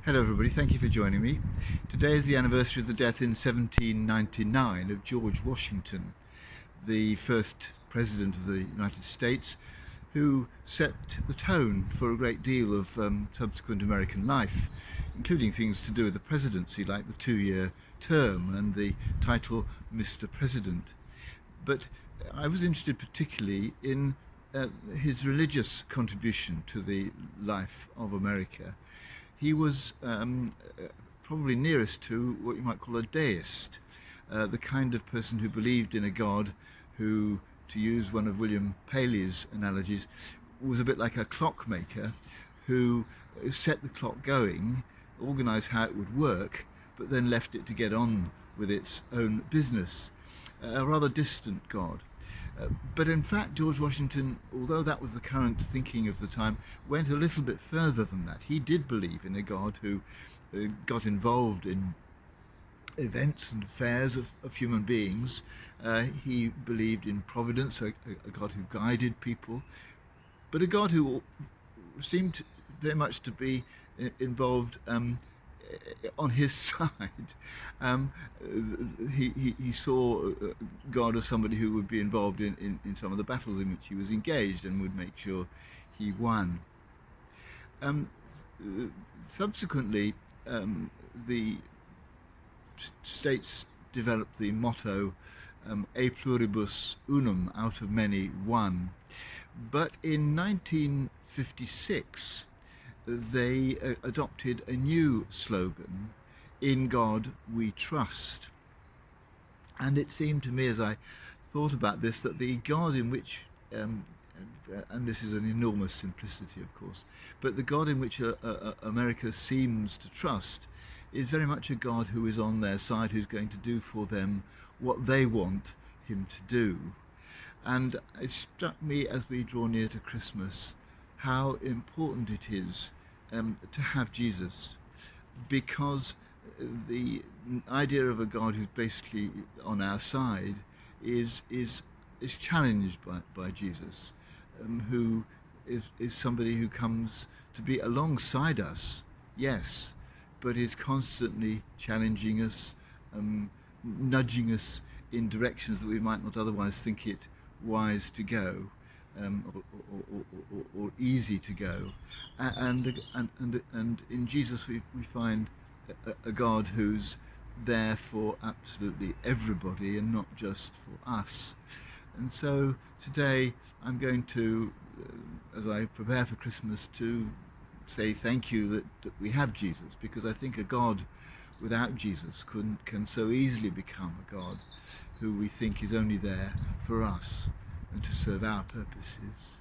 Hello everybody, thank you for joining me. Today is the anniversary of the death in 1799 of George Washington, the first president of the United States, who set the tone for a great deal of subsequent American life, including things to do with the presidency like the two-year term and the title Mr. President. But I was interested particularly in his religious contribution to the life of America. He was probably nearest to what you might call a deist, the kind of person who believed in a God who, to use one of William Paley's analogies, was a bit like a clockmaker who set the clock going, organised how it would work, but then left it to get on with its own business. A rather distant God. But in fact, George Washington, although that was the current thinking of the time, went a little bit further than that. He did believe in a God who got involved in events and affairs of human beings. He believed in providence, a God who guided people, but a God who seemed very much to be involved on his side. He saw God as somebody who would be involved in some of the battles in which he was engaged and would make sure he won. Um, Subsequently, the states developed the motto "E pluribus unum," out of many one. But in 1956, they adopted a new slogan, "In God We Trust." And it seemed to me as I thought about this that the God in which, and this is an enormous simplicity of course, but the God in which America seems to trust is very much a God who is on their side, who's going to do for them what they want him to do. And it struck me as we draw near to Christmas how important it is to have Jesus, because the idea of a God who's basically on our side is challenged by Jesus, who is somebody who comes to be alongside us, yes, but is constantly challenging us, nudging us in directions that we might not otherwise think it wise to go, or easy to go, and in Jesus we find a God who's there for absolutely everybody and not just for us. And so today I'm going to, as I prepare for Christmas, to say thank you that we have Jesus, because I think a God without Jesus can so easily become a God who we think is only there for us and to serve our purposes.